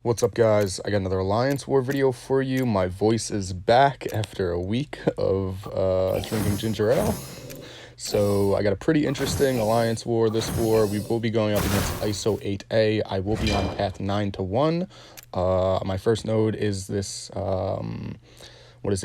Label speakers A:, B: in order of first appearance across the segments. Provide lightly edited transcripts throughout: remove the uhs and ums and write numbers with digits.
A: What's up, guys? I got another Alliance War video for you. My voice is back after a week of drinking ginger ale. So I got a pretty interesting Alliance War this war. We will be going up against ISO8A. I will be on path 9 to 1. My first node is this,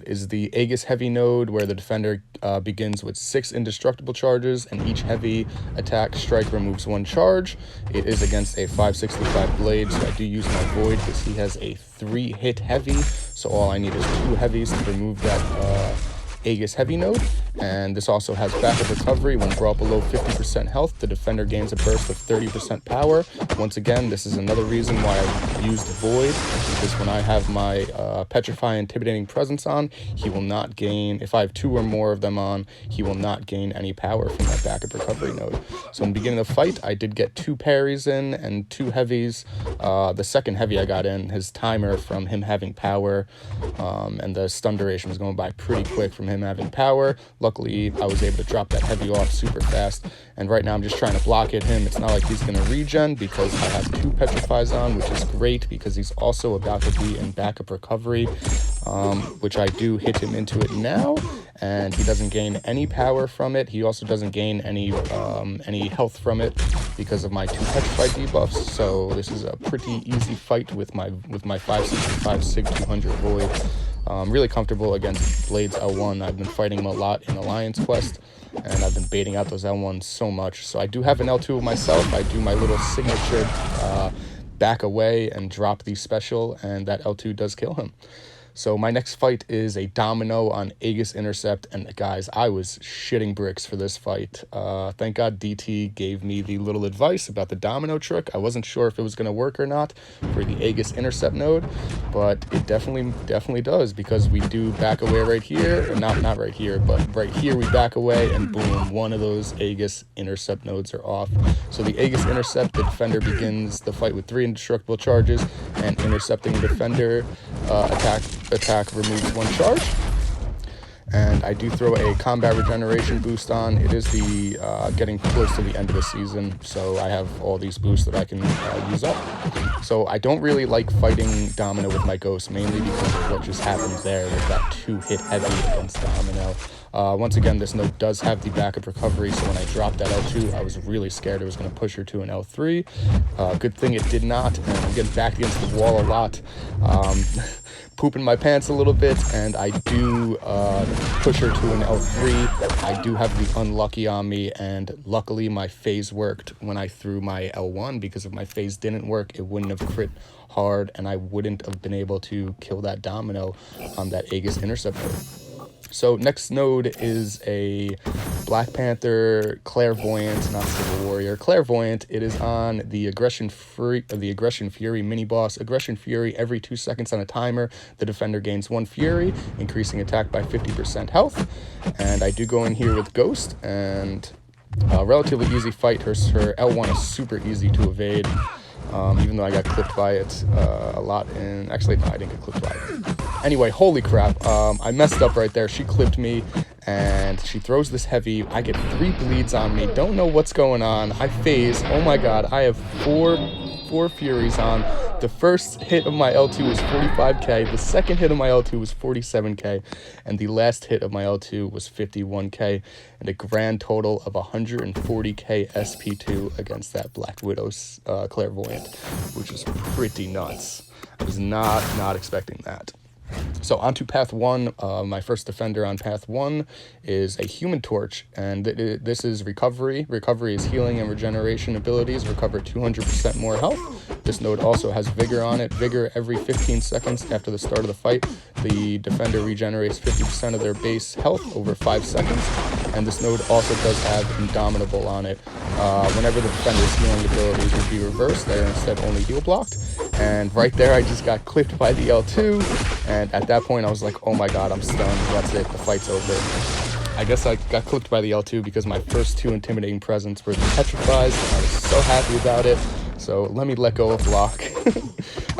A: is the Aegis heavy node, where the defender begins with 6 indestructible charges, and each heavy attack strike removes 1 charge. It is against a 565 blade, so I do use my void because he has a 3-hit heavy, so all I need is 2 heavies to remove that Aegis heavy node. And this also has backup recovery. When brought below 50% health, the defender gains a burst of 30% power. Once again, this is another reason why I use the void, because when I have my petrify intimidating presence on, he will not gain, if I have 2 or more of them on, he will not gain any power from that backup recovery node. So in the beginning of the fight, I did get 2 parries in and 2 heavies. The second heavy I got in, his timer from him having power, and the stun duration was going by pretty quick from him having power. Luckily, I was able to drop that heavy off super fast, and right now I'm just trying to block at him. It's not like he's going to regen because I have 2 petrifies on, which is great because he's also about to be in backup recovery, which I do hit him into it now, and he doesn't gain any power from it. He also doesn't gain any health from it because of my 2 petrified debuffs. So this is a pretty easy fight with my 565 Sig 200 void. Really comfortable against Blades L1. I've been fighting him a lot in Alliance Quest, and I've been baiting out those L1s so much. So I do have an L2 of myself. I do my little signature back away and drop the special, and that L2 does kill him. So my next fight is a Domino on Aegis Intercept, and guys, I was shitting bricks for this fight. Thank God DT gave me the little advice about the Domino trick. I wasn't sure if it was going to work or not for the Aegis Intercept node, but it definitely does, because we do back away right here, or not right here, but right here we back away, and boom, one of those Aegis Intercept nodes are off. So the Aegis Intercept, the defender begins the fight with 3 indestructible charges, and intercepting defender attack removes 1 charge. And I do throw a combat regeneration boost on. It is the getting close to the end of the season, so I have all these boosts that I can use up. So I don't really like fighting Domino with my Ghost, mainly because of what just happened there with that 2-hit heavy against Domino. Once again, this node does have the backup recovery, so when I dropped that L2, I was really scared it was going to push her to an L3. Good thing it did not, and I'm getting backed against the wall a lot. Pooping my pants a little bit, and I do push her to an L3. I do have the unlucky on me, and luckily my phase worked when I threw my L1, because if my phase didn't work, it wouldn't have crit hard, and I wouldn't have been able to kill that Domino on that Aegis Intercept node. So next node is a Black Panther Clairvoyant, not Civil Warrior. Clairvoyant, it is on the Aggression Fury mini boss. Aggression Fury, every 2 seconds on a timer, the defender gains 1 Fury, increasing attack by 50% health. And I do go in here with Ghost, and relatively easy fight. Her L1 is super easy to evade. Even though I got clipped by it a lot, and actually no, I didn't get clipped by it. Anyway, holy crap, I messed up right there. She clipped me, and she throws this heavy. I get 3 bleeds on me, don't know what's going on. I phase, oh my god, I have 4 Furies on. The first hit of my L2 was 45k, the second hit of my L2 was 47k, and the last hit of my L2 was 51k, and a grand total of 140k SP2 against that Black Widow's Clairvoyant, which is pretty nuts. I was not expecting that. So on to path 1, my first defender on path 1 is a Human Torch, and this is recovery. Recovery is healing and regeneration abilities, recover 200% more health. This node also has Vigor on it. Vigor, every 15 seconds after the start of the fight, the defender regenerates 50% of their base health over 5 seconds. And this node also does have Indomitable on it. Whenever the defender's healing abilities would be reversed, they are instead only heal blocked. And right there, I just got clipped by the L2, and at that point, I was like, oh my god, I'm stunned, that's it, the fight's over. I guess I got clipped by the L2 because my first 2 intimidating presents were the Petrifies, and I was so happy about it, so let me let go of block.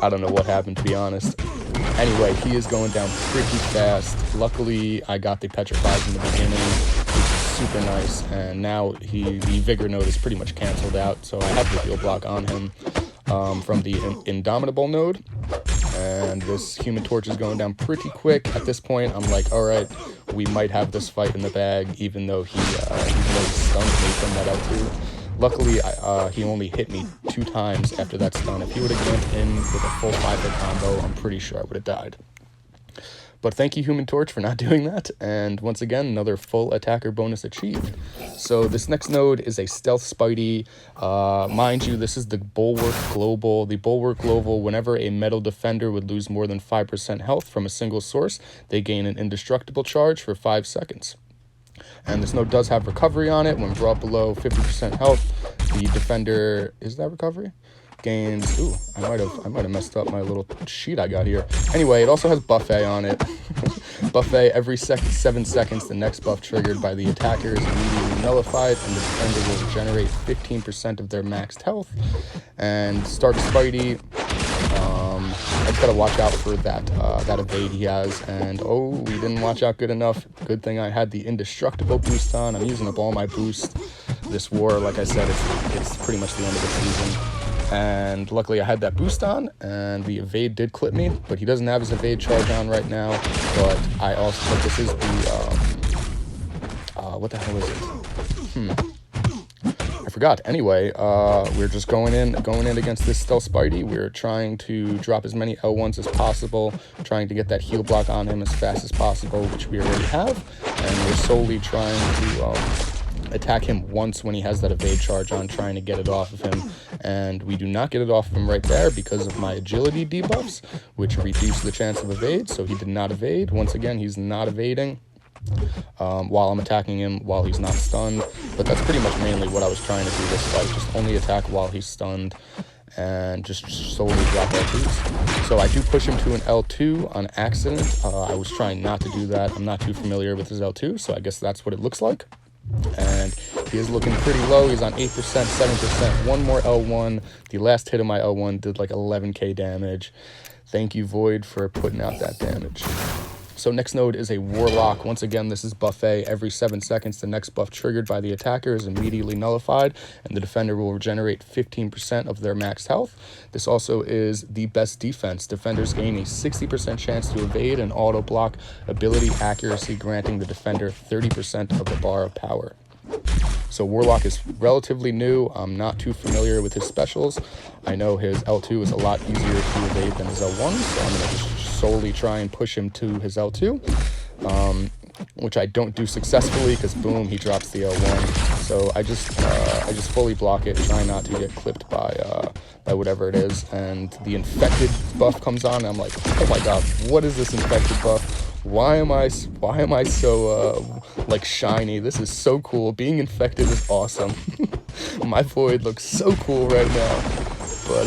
A: I don't know what happened, to be honest. Anyway, he is going down pretty fast. Luckily, I got the Petrifies in the beginning, which is super nice, and now the Vigor node is pretty much canceled out, so I have the heal block on him. from the Indomitable node. And this Human Torch is going down pretty quick. At this point, I'm like, all right, we might have this fight in the bag, even though he stunned me from that L2. Luckily, he only hit me 2 times after that stun. If he would have went in with a full 5-hit combo, I'm pretty sure I would have died. But thank you, Human Torch, for not doing that. And once again, another full attacker bonus achieved. So this next node is a Stealth Spidey. Mind you, this is the Bulwark Global. The Bulwark Global, whenever a metal defender would lose more than 5% health from a single source, they gain an indestructible charge for 5 seconds. And this node does have recovery on it. When brought below 50% health, the defender... Is that recovery? Gains... Ooh, I might have messed up my little sheet I got here. Anyway, it also has buffet on it. Buffet, every 7 seconds, the next buff triggered by the attacker is immediately nullified, and the defender will regenerate 15% of their maxed health. And Stark Spidey... I just gotta watch out for that evade he has, and oh, we didn't watch out good enough. Good thing I had the indestructible boost on. I'm using up all my boost. This war, like I said, it's pretty much the end of the season. And luckily I had that boost on, and the evade did clip me, but he doesn't have his evade charge on right now. But this is the what the hell is it? I forgot. Anyway, we're just going in against this Stealth Spidey. We're trying to drop as many L1s as possible, trying to get that heal block on him as fast as possible, which we already have, and we're solely trying to attack him once when he has that evade charge on, trying to get it off of him. And we do not get it off of him right there because of my agility debuffs, which reduce the chance of evade, so he did not evade. Once again, he's not evading while I'm attacking him while he's not stunned. But that's pretty much mainly what I was trying to do this fight, just only attack while he's stunned and just solely drop L2s. So I do push him to an L2 on accident. I was trying not to do that. I'm not too familiar with his L2, so I guess that's what it looks like. And he is looking pretty low. He's on 8%, 7%, one more L1. The last hit of my L1 did like 11k damage. Thank you, Void, for putting out that damage. So next node is a Warlock. Once again, this is buffet. Every 7 seconds, the next buff triggered by the attacker is immediately nullified, and the defender will regenerate 15% of their max health. This also is the best defense. Defenders gain a 60% chance to evade and auto block ability accuracy, granting the defender 30% of the bar of power. So Warlock is relatively new. I'm not too familiar with his specials. I know his L2 is a lot easier to evade than his L1, so I'm going to just solely try and push him to his L2, which I don't do successfully because boom, he drops the L1. So I just fully block it, try not to get clipped by whatever it is. And the infected buff comes on, and I'm like, oh my god, what is this infected buff? Why am I so like shiny? This is so cool. Being infected is awesome. My Void looks so cool right now. But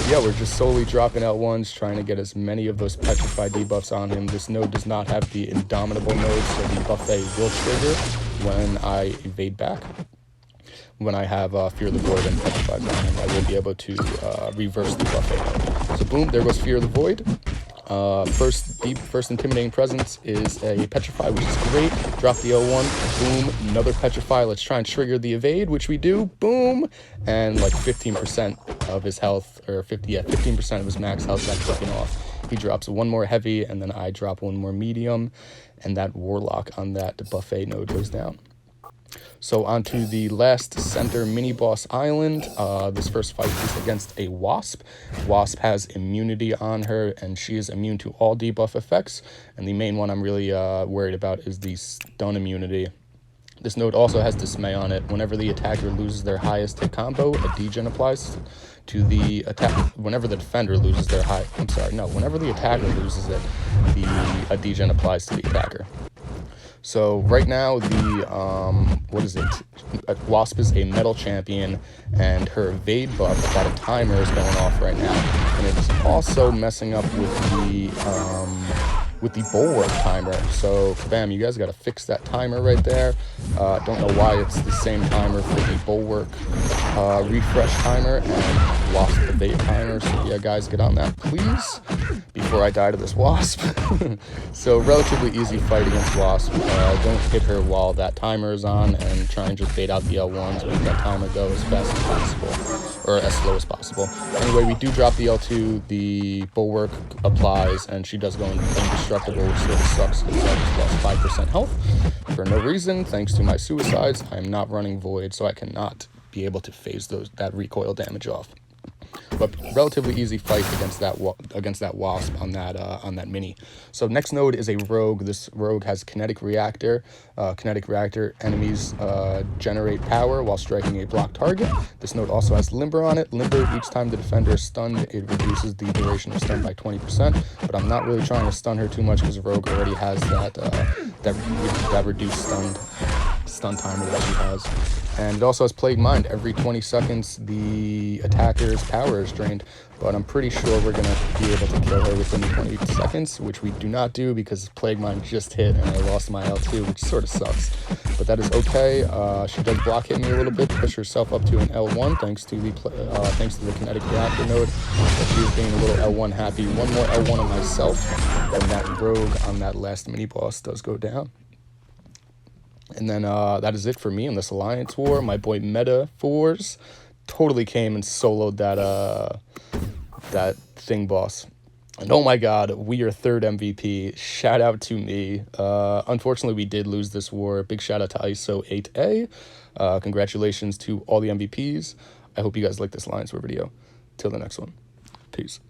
A: yeah, we're just solely dropping L1s, trying to get as many of those petrify debuffs on him. This node does not have the Indomitable node, so the buffet will trigger when I evade back. When I have Fear the Void and Petrified on him, I will be able to reverse the buffet node. So boom, there goes Fear the Void. First intimidating presence is a petrify, which is great. Drop the L1, boom, another petrify. Let's try and trigger the evade, which we do, boom, and like 15% of his health, or 15% of his max health got taken off. He drops one more heavy, and then I drop one more medium, and that Warlock on that buffet node goes down. So onto the last center mini boss island. This first fight is against a Wasp. Wasp has immunity on her, and she is immune to all debuff effects. And the main one I'm really worried about is the stun immunity. This node also has Dismay on it. Whenever the attacker loses their highest hit combo, a degen applies to the attack. Whenever the defender loses their whenever the attacker loses it, a degen applies to the attacker. So right now, Wasp is a metal champion, and her evade buff, that a timer, is going off right now, and it's also messing up with the Bulwark timer. So kabam, you guys got to fix that timer right there. Don't know why it's the same timer for the Bulwark refresh timer and Wasp evade timer. So yeah, guys, get on that, please, before I die to this Wasp. So relatively easy fight against Wasp. Don't hit her while that timer is on, and try and just bait out the L1s, make that timer go as fast as possible. or as slow as possible. Anyway, we do drop the L2, the Bulwark applies, and she does go indestructible, which sort of sucks because I just lost 5% health for no reason. Thanks to my suicides, I am not running Void, so I cannot be able to phase that recoil damage off. But relatively easy fight against that Wasp on that mini. So next node is a Rogue. This Rogue has Kinetic Reactor. Kinetic Reactor enemies generate power while striking a block target. This node also has Limber on it. Limber, each time the defender is stunned, it reduces the duration of stun by 20%. But I'm not really trying to stun her too much because Rogue already has that reduced stun timer that she has. And it also has Plague Mind. Every 20 seconds, the attacker's power is drained. But I'm pretty sure we're going to be able to kill her within 20 seconds, which we do not do because Plague Mind just hit and I lost my L2, which sort of sucks. But that is okay. She does block hit me a little bit, push herself up to an L1 thanks to the Kinetic Reactor node. But she is being a little L1 happy. One more L1 on myself, and that Rogue on that last mini-boss does go down. And then that is it for me in this Alliance War. My boy Meta4s totally came and soloed that thing boss. And oh my god, we are third MVP. Shout out to me. Unfortunately, we did lose this war. Big shout out to ISO8A. Congratulations to all the MVPs. I hope you guys like this Alliance War video. Till the next one. Peace.